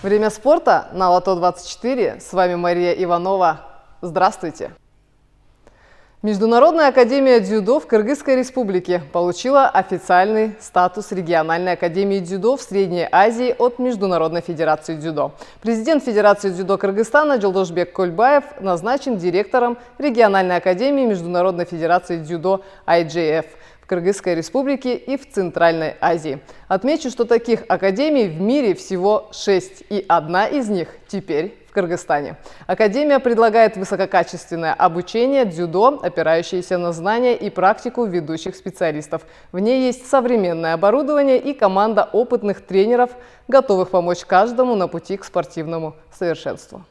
Время спорта на Лото-24. С вами Мария Иванова. Здравствуйте! Международная академия дзюдо в Кыргызской республике получила официальный статус региональной академии дзюдо в Средней Азии от Международной федерации дзюдо. Президент Федерации дзюдо Кыргызстана Жолдошбек Кольбаев назначен директором региональной академии Международной федерации дзюдо IJF в Кыргызской республике и в Центральной Азии. Отмечу, что таких академий в мире всего 6, и одна из них теперь в Кыргызстане. Академия предлагает высококачественное обучение дзюдо, опирающееся на знания и практику ведущих специалистов. В ней есть современное оборудование и команда опытных тренеров, готовых помочь каждому на пути к спортивному совершенству.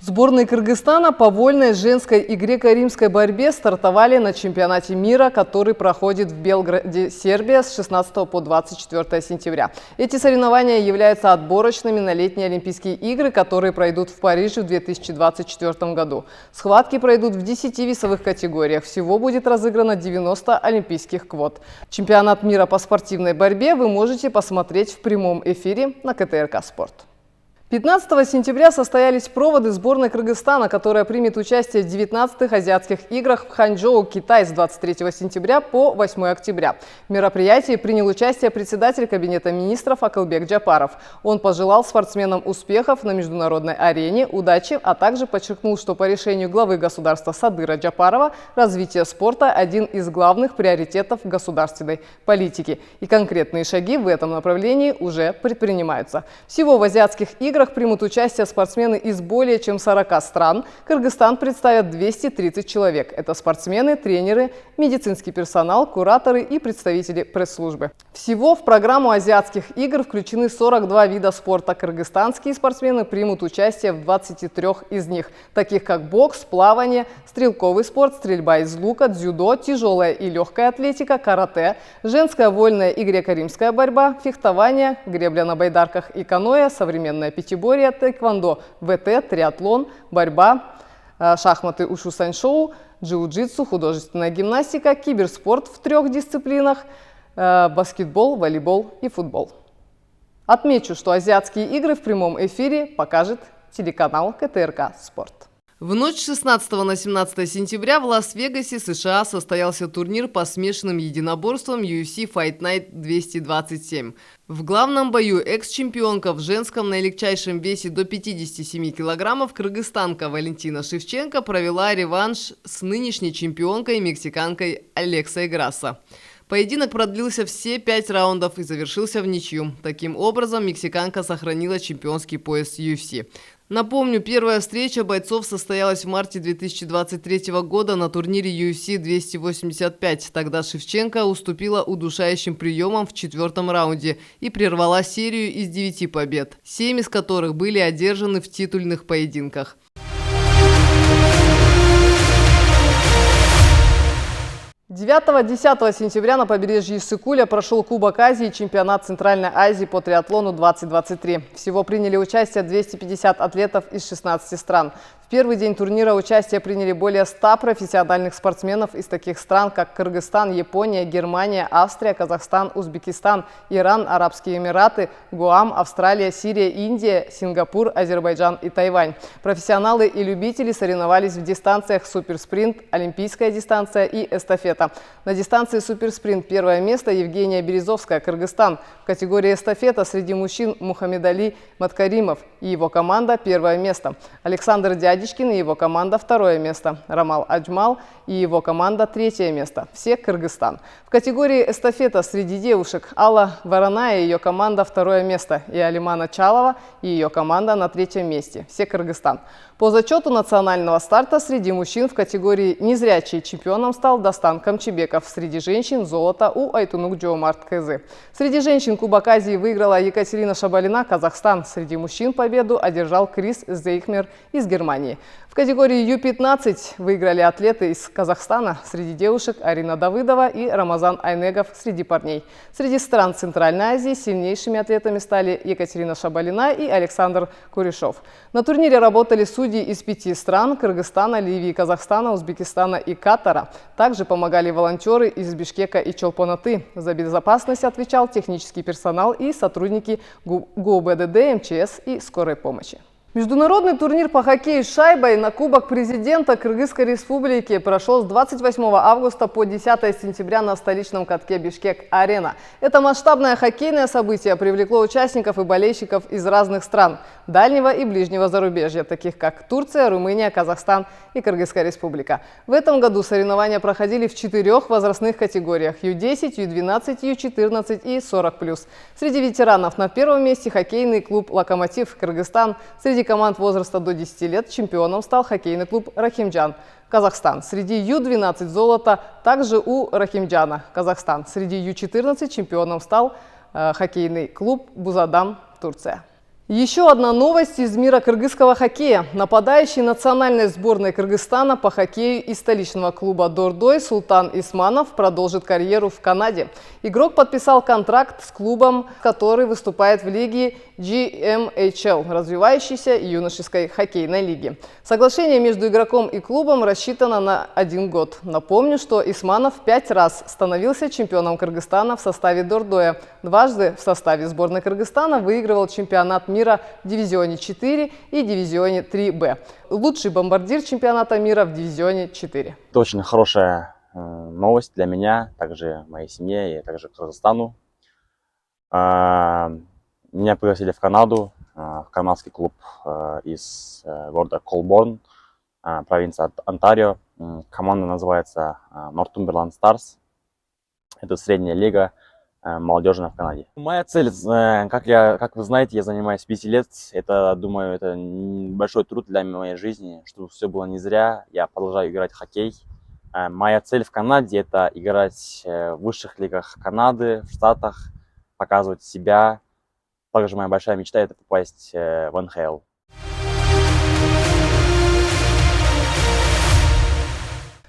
Сборные Кыргызстана по вольной, женской и греко-римской борьбе стартовали на чемпионате мира, который проходит в Белграде, Сербия с 16 по 24 сентября. Эти соревнования являются отборочными на летние Олимпийские игры, которые пройдут в Париже в 2024 году. Схватки пройдут в 10 весовых категориях. Всего будет разыграно 90 олимпийских квот. Чемпионат мира по спортивной борьбе вы можете посмотреть в прямом эфире на КТРК «Спорт». 15 сентября состоялись проводы сборной Кыргызстана, которая примет участие в 19-х азиатских играх в Ханчжоу, Китай с 23 сентября по 8 октября. В мероприятии принял участие председатель Кабинета министров Акылбек Джапаров. Он пожелал спортсменам успехов на международной арене, удачи, а также подчеркнул, что по решению главы государства Садыра Джапарова развитие спорта – один из главных приоритетов государственной политики. И конкретные шаги в этом направлении уже предпринимаются. Всего в азиатских играх примут участие спортсмены из более чем 40 стран. Кыргызстан представят 230 человек. Это спортсмены, тренеры, медицинский персонал, кураторы и представители пресс-службы. Всего в программу азиатских игр включены 42 вида спорта. Кыргызстанские спортсмены примут участие в 23 из них, таких как бокс, плавание, стрелковый спорт, стрельба из лука, дзюдо, тяжелая и легкая атлетика, карате, женская вольная и греко-римская борьба, фехтование, гребля на байдарках и каноэ, современная пятиборье, тэквондо, ВТ, триатлон, борьба, шахматы ушу-саньшоу, джиу-джитсу, художественная гимнастика, киберспорт в 3 дисциплинах, баскетбол, волейбол и футбол. Отмечу, что азиатские игры в прямом эфире покажет телеканал КТРК «Спорт». В ночь с 16 на 17 сентября в Лас-Вегасе, США, состоялся турнир по смешанным единоборствам UFC Fight Night 227. В главном бою экс-чемпионка в женском на легчайшем весе до 57 килограммов кыргызстанка Валентина Шевченко провела реванш с нынешней чемпионкой мексиканкой Алексой Грассо. Поединок продлился все 5 раундов и завершился в ничью. Таким образом, мексиканка сохранила чемпионский пояс UFC. Напомню, первая встреча бойцов состоялась в марте 2023 года на турнире UFC 285. Тогда Шевченко уступила удушающим приемам в 4-м раунде и прервала серию из 9 побед, 7 из которых были одержаны в титульных поединках. 9-10 сентября на побережье Иссык-Куля прошел Кубок Азии и чемпионат Центральной Азии по триатлону 2023. Всего приняли участие 250 атлетов из 16 стран. В первый день турнира участие приняли более 100 профессиональных спортсменов из таких стран, как Кыргызстан, Япония, Германия, Австрия, Казахстан, Узбекистан, Иран, Арабские Эмираты, Гуам, Австралия, Сирия, Индия, Сингапур, Азербайджан и Тайвань. Профессионалы и любители соревновались в дистанциях суперспринт, олимпийская дистанция и эстафета. На дистанции суперспринт первое место Евгения Березовская, Кыргызстан. В категории эстафета среди мужчин Мухаммедали Маткаримов и его команда первое место. Александр Дядечкин и его команда второе место. Рамал Аджмал и его команда третье место. Все Кыргызстан. В категории эстафета среди девушек Алла Вороная и ее команда второе место. И Алимана Чалова и ее команда на третьем месте. Все Кыргызстан. По зачету национального старта среди мужчин в категории незрячий чемпионом стал Дастан Камчебеков. Среди женщин золото у Айтунук Джоумарт Кызы. Среди женщин Кубок Азии выиграла Екатерина Шабалина, Казахстан. Среди мужчин победу одержал Крис Зейхмер из Германии. В категории Ю-15 выиграли атлеты из Казахстана. Среди девушек Арина Давыдова и Рамазан Айнегов среди парней. Среди стран Центральной Азии сильнейшими атлетами стали Екатерина Шабалина и Александр Куришов. На турнире работали судьи из 5 стран – Кыргызстана, Ливии, Казахстана, Узбекистана и Катара. Также помогали волонтеры из Бишкека и Чолпон-Аты. За безопасность отвечал технический персонал и сотрудники ГУБДД, МЧС и скорой помощи. Международный турнир по хоккею с шайбой на Кубок президента Кыргызской республики прошел с 28 августа по 10 сентября на столичном катке Бишкек-Арена. Это масштабное хоккейное событие привлекло участников и болельщиков из разных стран дальнего и ближнего зарубежья, таких как Турция, Румыния, Казахстан и Кыргызская республика. В этом году соревнования проходили в 4 возрастных категориях – Ю-10, Ю-12, Ю-14 и 40+. Среди ветеранов на первом месте хоккейный клуб «Локомотив» Кыргызстан. Среди команд возраста до 10 лет чемпионом стал хоккейный клуб «Рахимджан» Казахстан. Среди Ю-12 золото также у Рахимджана Казахстан. Среди Ю-14 чемпионом стал хоккейный клуб «Бузадам» Турция. Еще одна новость из мира кыргызского хоккея. Нападающий национальной сборной Кыргызстана по хоккею из столичного клуба «Дордой» Султан Исманов продолжит карьеру в Канаде. Игрок подписал контракт с клубом, который выступает в лиге GMHL, развивающейся юношеской хоккейной лиги. Соглашение между игроком и клубом рассчитано на 1 год. Напомню, что Исманов 5 раз становился чемпионом Кыргызстана в составе «Дордоя». Дважды в составе сборной Кыргызстана выигрывал чемпионат мира в дивизионе 4 и дивизионе 3Б. Лучший бомбардир чемпионата мира в дивизионе 4. Это очень хорошая новость для меня, также моей семье и также Кыргызстану. Меня пригласили в Канаду, в канадский клуб из города Колборн, провинция Онтарио. Команда называется Northumberland Stars. Это средняя лига молодежная в Канаде. Моя цель, как вы знаете, я занимаюсь 5 лет. Это, думаю, это большой труд для моей жизни, чтобы все было не зря. Я продолжаю играть в хоккей. Моя цель в Канаде – это играть в высших лигах Канады, в Штатах, показывать себя. Также моя большая мечта – это попасть в НХЛ.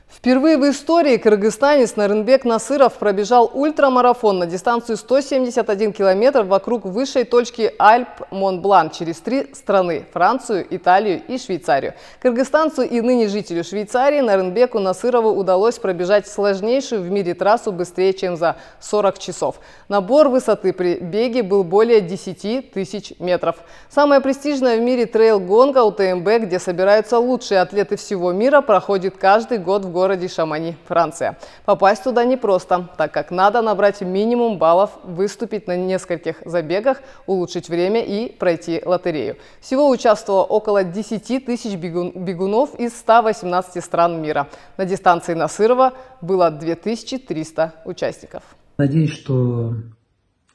Впервые в истории кыргызстанец Нарынбек Насыров пробежал ультрамарафон на дистанцию 171 километр вокруг высшей точки Альп-Монблан через 3 страны – Францию, Италию и Швейцарию. Кыргызстанцу и ныне жителю Швейцарии Нарынбеку Насырову удалось пробежать сложнейшую в мире трассу быстрее, чем за 40 часов. Набор высоты при беге был более 10 тысяч метров. Самая престижная в мире трейл-гонка УТМБ, где собираются лучшие атлеты всего мира, проходит каждый год в городе Шамани, Франция. Попасть туда непросто, так как надо набрать минимум баллов, выступить на нескольких забегах, улучшить время и пройти лотерею. Всего участвовало около 10 тысяч бегунов из 118 стран мира. На дистанции Насырова было 2300 участников. Надеюсь, что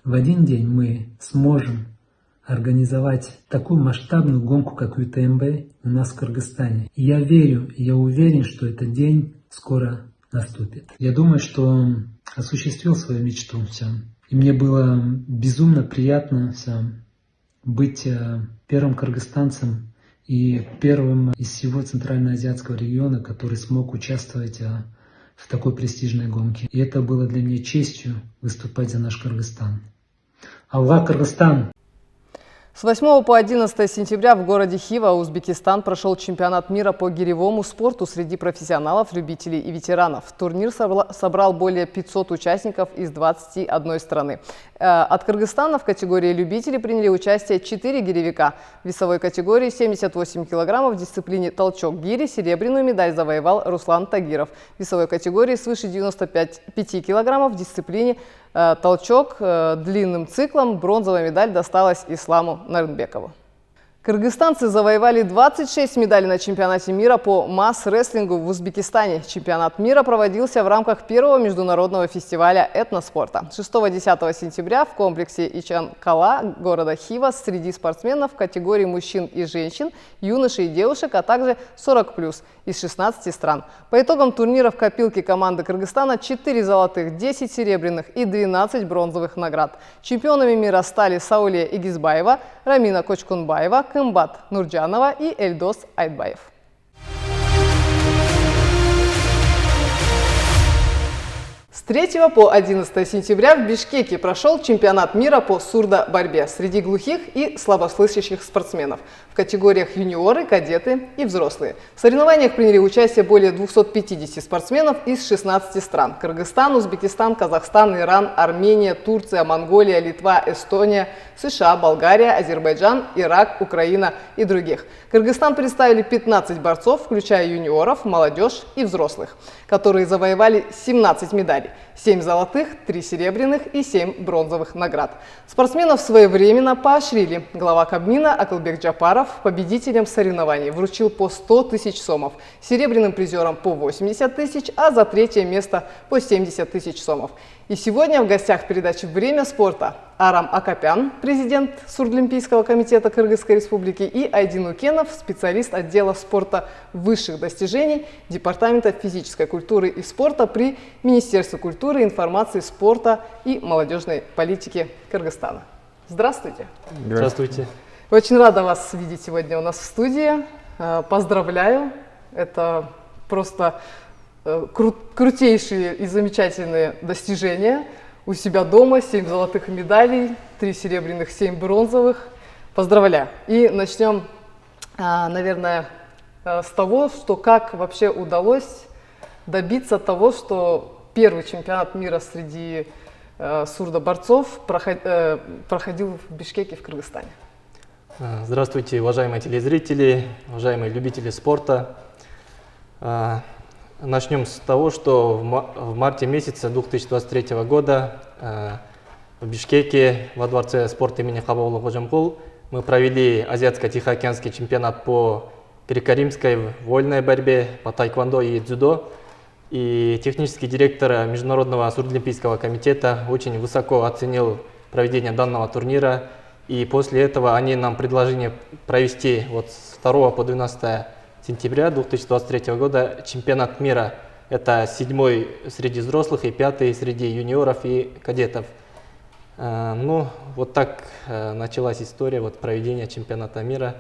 в один день мы сможем организовать такую масштабную гонку, как ЮТМБ у нас в Кыргызстане. И я верю, я уверен, что этот день скоро наступит. Я думаю, что осуществил свою мечту. Все. И мне было безумно приятно быть первым кыргызстанцем и первым из всего Центральноазиатского региона, который смог участвовать в такой престижной гонке. И это было для меня честью выступать за наш Кыргызстан. Аллах, Кыргызстан! С 8 по 11 сентября в городе Хива, Узбекистан, прошел чемпионат мира по гиревому спорту среди профессионалов, любителей и ветеранов. Турнир собрал более 500 участников из 21 страны. От Кыргызстана в категории любителей приняли участие 4 гиревика. В весовой категории 78 килограммов в дисциплине толчок гири серебряную медаль завоевал Руслан Тагиров. В весовой категории свыше 95 килограммов в дисциплине толчок длинным циклом бронзовая медаль досталась Исламу Нарынбекову. Кыргызстанцы завоевали 26 медалей на чемпионате мира по масс-рестлингу в Узбекистане. Чемпионат мира проводился в рамках первого международного фестиваля этноспорта. 6-10 сентября в комплексе Ичан-Кала города Хива среди спортсменов в категории мужчин и женщин, юношей и девушек, а также 40+ из 16 стран. По итогам турнира в копилке команды Кыргызстана 4 золотых, 10 серебряных и 12 бронзовых наград. Чемпионами мира стали Сауле Игизбаева, Рамина Кочкунбаева, Кымбат Нурджанова и Эльдос Айтбаев. С 3 по 11 сентября в Бишкеке прошел чемпионат мира по сурдоборьбе среди глухих и слабослышащих спортсменов в категориях юниоры, кадеты и взрослые. В соревнованиях приняли участие более 250 спортсменов из 16 стран: Кыргызстан, Узбекистан, Казахстан, Иран, Армения, Турция, Монголия, Литва, Эстония, США, Болгария, Азербайджан, Ирак, Украина и других. Кыргызстан представили 15 борцов, включая юниоров, молодежь и взрослых, которые завоевали 17 медалей. 7 золотых, 3 серебряных и 7 бронзовых наград. Спортсменов своевременно поощрили. Глава Кабмина Акылбек Джапаров победителям соревнований вручил по 100 тысяч сомов, серебряным призерам по 80 тысяч, а за третье место по 70 тысяч сомов. И сегодня в гостях передачи «Время спорта» Арам Акопян, президент Сурдолимпийского комитета Кыргызской Республики, и Айдин Укенов, специалист отдела спорта высших достижений Департамента физической культуры и спорта при Министерстве культуры, информации, спорта и молодежной политики Кыргызстана. Здравствуйте. Здравствуйте. Очень рада вас видеть сегодня у нас в студии. Поздравляю. Это просто крутейшие и замечательные достижения. У себя дома 7 золотых медалей, 3 серебряных, 7 бронзовых. Поздравляю. И начнем, наверное, с того, что как вообще удалось добиться того, что первый чемпионат мира среди сурдоборцов проходил в Бишкеке, в Кыргызстане. Здравствуйте, уважаемые телезрители, уважаемые любители спорта. Начнем с того, что в марте месяце 2023 года в Бишкеке во дворце спорта имени Хабаула Ходжамкул мы провели Азиатско-Тихоокеанский чемпионат по греко-римской вольной борьбе, по тайквондо и дзюдо. И технический директор Международного сурдолимпийского комитета очень высоко оценил проведение данного турнира. И после этого они нам предложили провести с 2 по 12 сентября 2023 года чемпионат мира. Это 7-й среди взрослых и 5-й среди юниоров и кадетов. Ну, вот так началась история проведения чемпионата мира.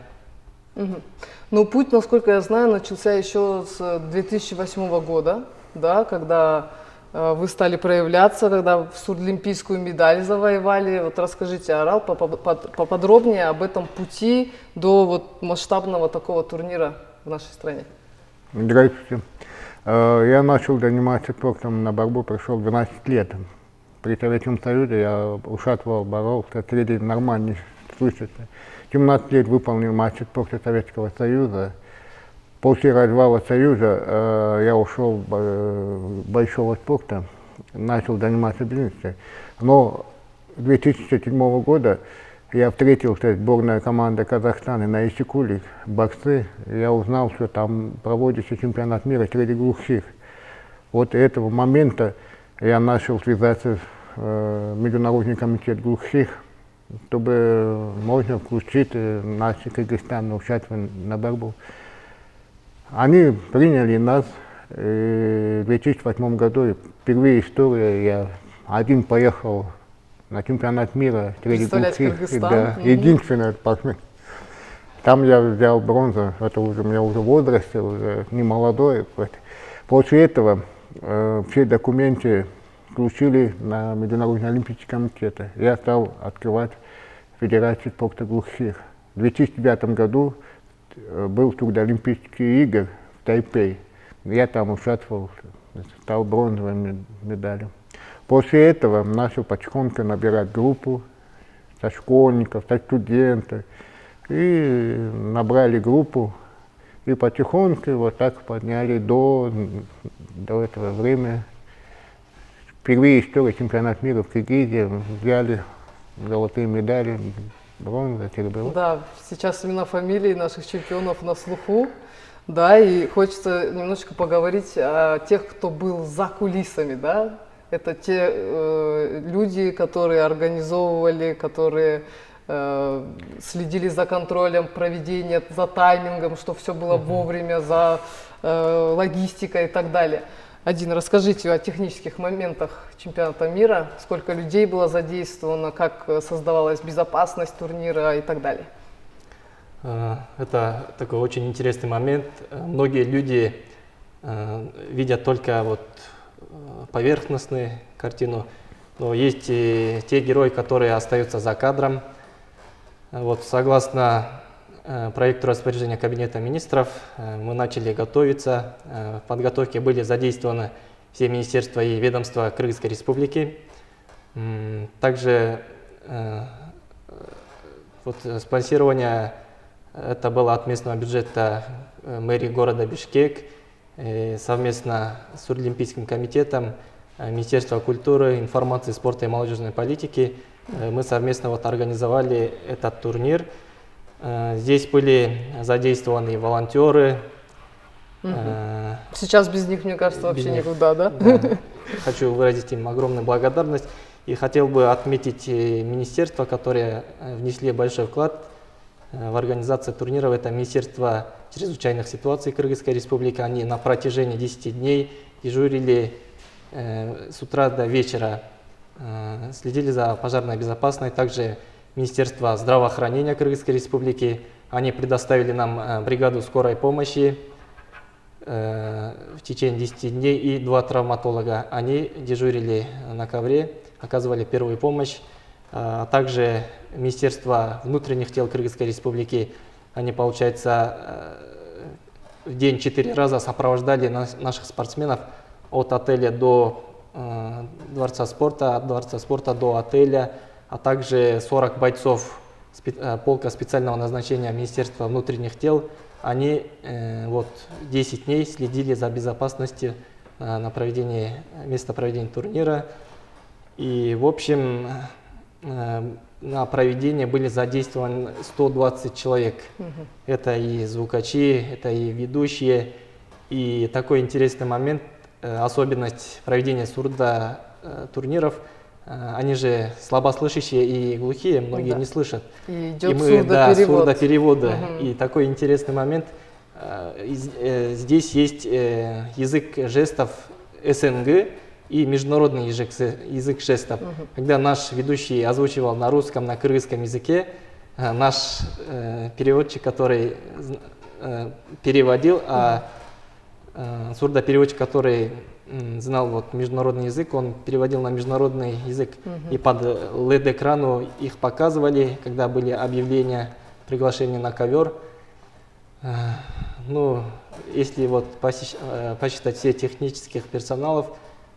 Ну, путь, насколько я знаю, начался еще с 2008 года, да, когда вы стали проявляться, когда сурдолимпийскую медаль завоевали. Вот расскажите, Арал, поподробнее об этом пути до масштабного такого турнира в нашей стране. Здравствуйте. Я начал заниматься спортом на борьбу, пришел 12 лет. При Советском Союзе я ушатывал, боролся, среди нормальных случаев. 17 лет выполнил мастер спорта Советского Союза. После развала Союза я ушел в большого спорта, начал заниматься бизнесом. Но 2007 года я встретился с сборной командой Казахстана на Иссыкуле, борцы. Я узнал, что там проводится чемпионат мира среди глухих. Вот этого момента я начал связаться с Международный комитет глухих, чтобы можно включить наш Кыргызстан, участвовать на борьбу. Они приняли нас. В 2008 году впервые история я один поехал на чемпионат мира среди глухих. Да, единственное спортсмен. Там я взял бронзу, это уже у меня уже возраст, уже не молодой. После этого все документы включили на Международный олимпийский комитет. Я стал открывать Федерацию спорта глухих. В 2009 году был тогда Олимпийские игры в Тайпей. Я там участвовал, стал бронзовым медалью. После этого начал потихоньку набирать группу со школьников, со студентов. И набрали группу. И потихоньку вот так подняли до этого времени. Впервые история чемпионат мира в Киргизии взяли золотые медали. Бронза, серебро. Да, сейчас имена фамилии наших чемпионов на слуху, да, и хочется немножечко поговорить о тех, кто был за кулисами, да. Это те люди, которые организовывали, которые следили за контролем проведения, за таймингом, чтобы все было вовремя, за логистикой и так далее. Один, расскажите о технических моментах чемпионата мира, сколько людей было задействовано, как создавалась безопасность турнира и так далее. Это такой очень интересный момент. Многие люди видят только поверхностную картину, но есть и те герои, которые остаются за кадром. Вот, согласно проекту распоряжения Кабинета министров, мы начали готовиться. В подготовке были задействованы все министерства и ведомства Кыргызской Республики. Также вот, спонсирование это было от местного бюджета мэрии города Бишкек, совместно с Сурдолимпийским комитетом, Министерство культуры, информации, спорта и молодежной политики. Мы совместно вот организовали этот турнир. Здесь были задействованы волонтеры. Сейчас без них, мне кажется, вообще никуда, да? Да. Хочу выразить им огромную благодарность. И хотел бы отметить министерства, которые внесли большой вклад в организацию турнира. Это Министерство чрезвычайных ситуаций Кыргызской Республики. Они на протяжении 10 дней дежурили с утра до вечера, следили за пожарной безопасностью. Также Министерство здравоохранения Кыргызской Республики. Они предоставили нам бригаду скорой помощи в течение 10 дней и 2 травматолога. Они дежурили на ковре, оказывали первую помощь. Также Министерство внутренних дел Кыргызской Республики, они, получается, в день 4 раза сопровождали наших спортсменов от отеля до Дворца спорта, от Дворца спорта до отеля, а также 40 бойцов полка специального назначения Министерства внутренних дел. Они вот 10 дней следили за безопасностью на место проведения турнира. И, в общем, на проведение были задействованы 120 человек. Это и звукачи, это и ведущие. И такой интересный момент, особенность проведения сурдо-турниров, они же слабослышащие и глухие, многие не слышат. И идет сурдоперевод. И такой интересный момент, здесь есть язык жестов СНГ и международный язык жестов. Когда наш ведущий озвучивал на русском, на кыргызском языке, наш переводчик, который переводил, сурдопереводчик, который знал вот международный язык, он переводил на международный язык. И под LED-экрану их показывали, когда были объявления, приглашения на ковер. Ну, если вот посчитать все технических персоналов,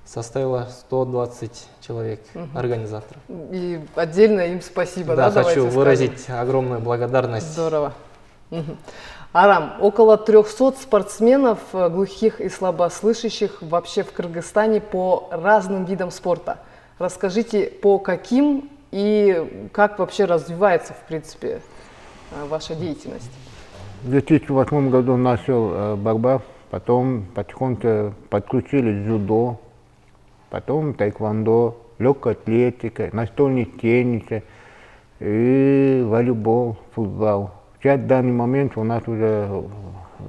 составило 120 человек, организаторов. И отдельно им спасибо. Да, хочу выразить огромную благодарность. Здорово. Арам, около 300 спортсменов, глухих и слабослышащих вообще в Кыргызстане по разным видам спорта. Расскажите, по каким и как вообще развивается, в принципе, ваша деятельность? В 2008 году начал борьба, потом потихоньку подключили дзюдо, потом тайквондо, легкая атлетика, настольный теннис и волейбол, футбол. Сейчас в данный момент у нас уже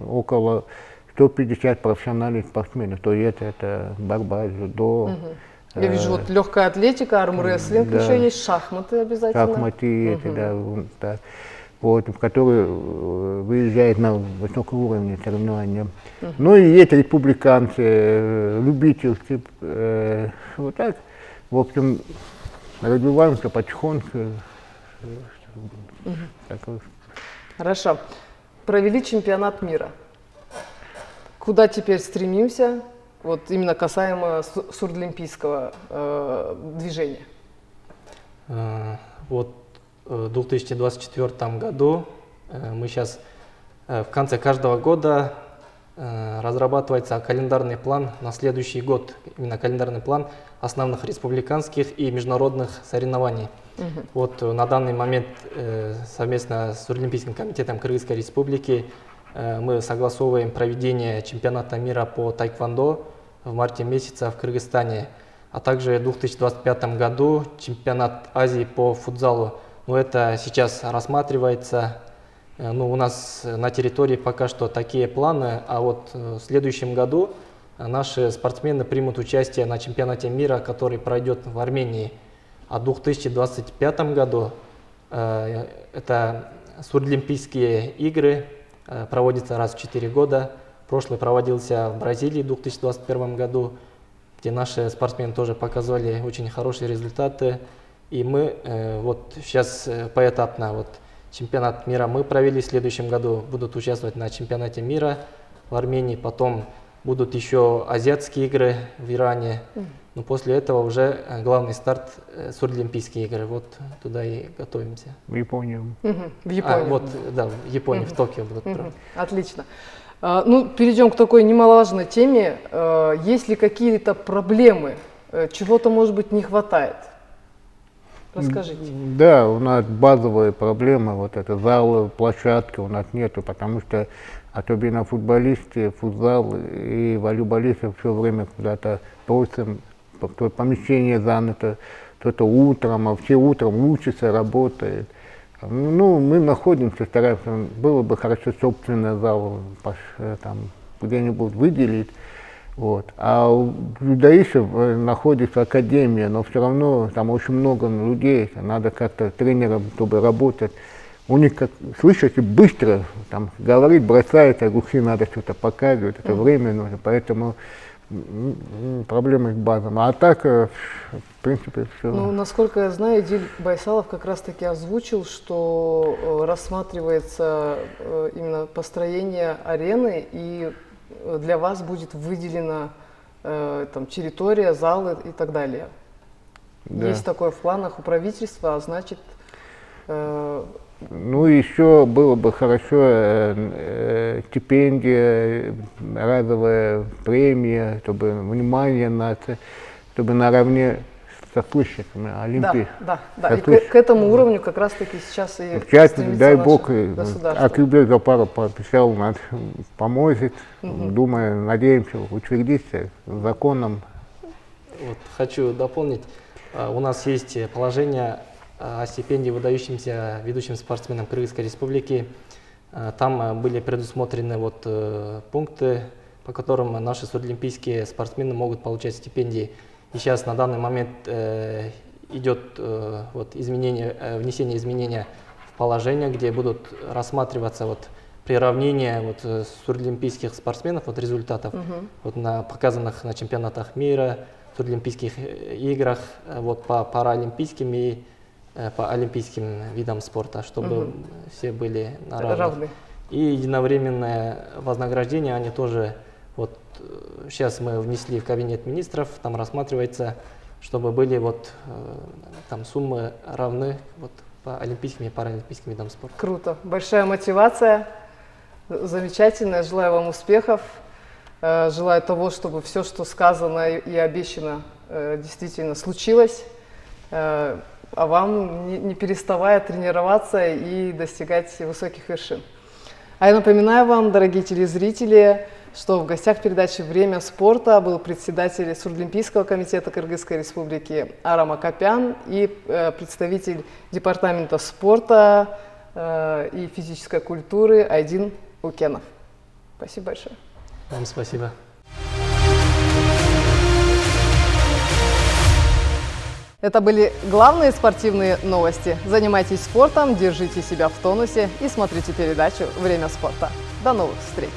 около 150 профессиональных спортсменов, то есть это борьба, дзюдо. Я вижу, вот легкая атлетика, армрестлинг, да. Еще есть шахматы обязательно. Шахматы, да, вот, которые выезжают на высоком уровне соревнования. Ну и есть республиканцы, любительцы, вот так. В общем, развиваемся потихоньку. Хорошо. Провели чемпионат мира. Куда теперь стремимся? Вот именно касаемо сурдолимпийского движения. Вот в 2024 году мы сейчас в конце каждого года разрабатывается календарный план на следующий год, именно календарный план основных республиканских и международных соревнований. Вот на данный момент совместно с Сурдолимпийским комитетом Кыргызской Республики мы согласовываем проведение чемпионата мира по тайквондо в марте месяце в Кыргызстане, а также в 2025 году чемпионат Азии по футзалу. Но это сейчас рассматривается. Ну, у нас на территории пока что такие планы, а вот в следующем году наши спортсмены примут участие на чемпионате мира, который пройдет в Армении. А в 2025 году это Сурдолимпийские игры, проводятся раз в 4 года. Прошлый проводился в Бразилии в 2021 году. где наши спортсмены тоже показывали очень хорошие результаты. И мы вот сейчас поэтапно вот чемпионат мира мы провели в следующем году, будут участвовать на чемпионате мира в Армении, потом будут еще азиатские игры в Иране. Но после этого уже главный старт Сурдолимпийские игры. Вот туда и готовимся. В Японию. В Японии. Вот, да, в Японии, в Токио будут. Отлично. Ну, перейдем к такой немаловажной теме. Есть ли какие-то проблемы? Чего-то, может быть, не хватает? Расскажите. Да, у нас базовые проблемы, вот это залы, площадки у нас нету, потому что особенно футболисты, футзал и волейболисты все время куда-то просим, помещение занято, кто-то утром, а все утром учатся, работают. Ну, мы находимся, стараемся, было бы хорошо собственный зал там где-нибудь выделить. Вот. А у юдаистов находится академия, но все равно там очень много людей, надо как-то тренерам, чтобы работать. У них, как слышите, быстро там говорить, бросается, глухие надо что-то показывать, это время нужно, поэтому проблемы с базом. А так, в принципе, все. Ну, насколько я знаю, Эдиль Байсалов как раз-таки озвучил, что рассматривается именно построение арены, и для вас будет выделена там, территория, залы и так далее. Да. Есть такое в планах у правительства, а значит... Ну, еще было бы хорошо стипендия, разовая премия, чтобы внимание чтобы наравне со слышащими Олимпии. Да. И к этому уровню как раз-таки сейчас и стремится дай наше Бог, государство. Акюбек Гапаров пообещал, нас поможет, думаю, надеемся, утвердится законом. Вот, хочу дополнить, у нас есть положение о стипендии выдающимся ведущим спортсменам Кыргызской Республики. Там были предусмотрены вот пункты, по которым наши сурдолимпийские спортсмены могут получать стипендии. И сейчас на данный момент идет вот, внесение изменения в положение, где будут рассматриваться вот, приравнение вот, сурдолимпийских спортсменов, вот, результатов вот, показанных на чемпионатах мира, сурдолимпийских играх, вот, по паралимпийским и по олимпийским видам спорта, чтобы все были на равных. И единовременное вознаграждение, они тоже, вот сейчас мы внесли в кабинет министров, там рассматривается, чтобы были вот там суммы равны вот, по олимпийским и паралимпийским видам спорта. Круто, большая мотивация, замечательно, желаю вам успехов, желаю того, чтобы все, что сказано и обещано, действительно случилось. А вам, не переставая тренироваться и достигать высоких вершин. А я напоминаю вам, дорогие телезрители, что в гостях передачи «Время спорта» был председатель Сурдолимпийского комитета Кыргызской Республики Арам Акопян и представитель департамента спорта и физической культуры Айдин Укенов. Спасибо большое. Вам спасибо. Это были главные спортивные новости. Занимайтесь спортом, держите себя в тонусе и смотрите передачу «Время спорта». До новых встреч!